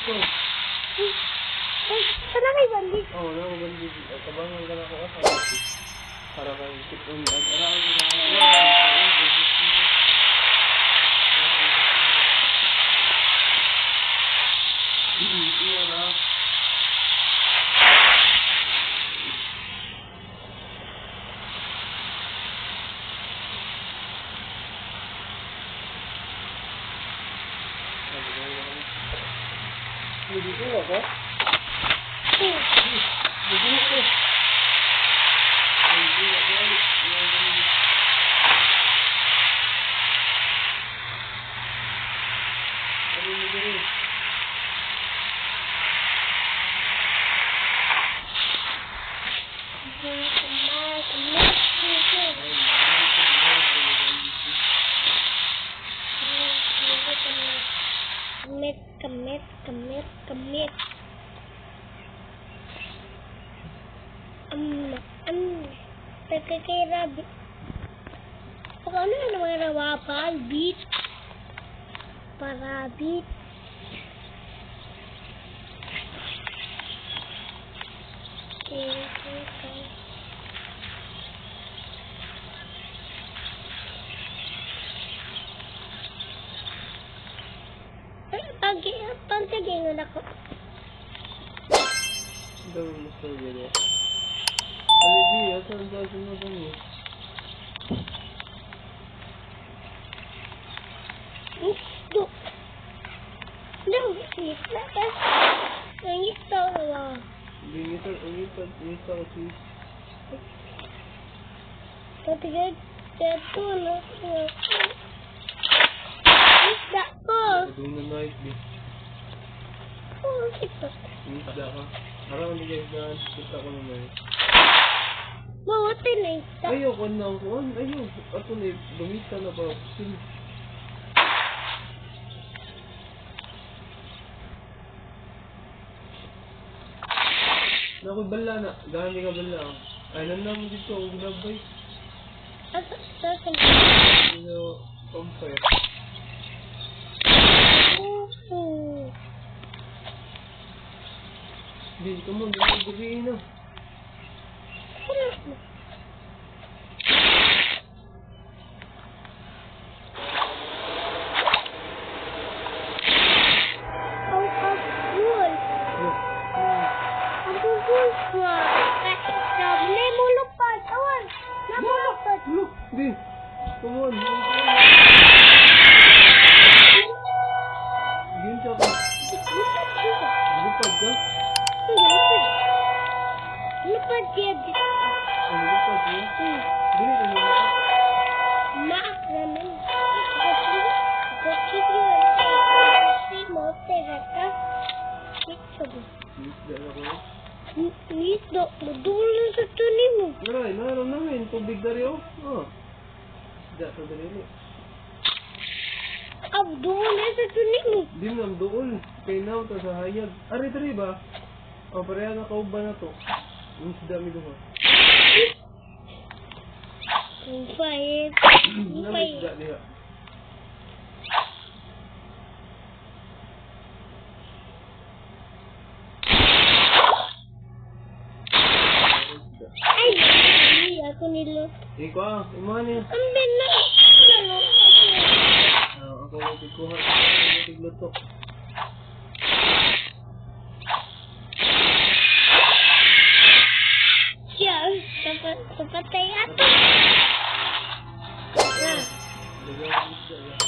So, sana may bandit. oo, nakabandid. Tabangan ka na ako kasi. Para kang kitong araan ka na. Iya na. Hindi ko ako. Hindi ko. Kamit. Pagkakirabi. Ano na naman rawapal? Beat. Parabit. Okay. Pagkagingon ako. Gawin mo sa gano'n. Alibi, saan sa sunod mo? Ito. Nangita ko na. Ngita ko si... Patigad, ito na. Isda ko. Doon na night, di. Oo, ito. Isda ka. Harang hindi guys na kita ko naman. Bawatin na isda. Ayaw ko na ako. Ayaw. Ako na bumita na ba? Naku bala na. Dahil ka bala. Ay nanam dito. Ang ginabay. Saan? Compare. Hindi, come on. Gabihin na. Look, di. Come on. Ginta ka. Lupad ka? Lupad yan. Ano lupad yun? Dili ka naman. Maak naman. Si Mote rata. Ito ba? Isda na ko. Ito. Madulo sa tunin mo. Maray, naroon namin. Tubig dari o. Isda sa dalili. Abdulo sa tunin mo. Di mo ang dool. Kay now ta sa hayag. Ari ba? O, pareha na kauban na to. Yung isda mi doon. Five. Namin isda diha. Ay, ako nilo. Ikaw, iman niya. Ang bina. Ako na tikuha. Ako na tigluto. Siya, sapatay ato. Dagang isda.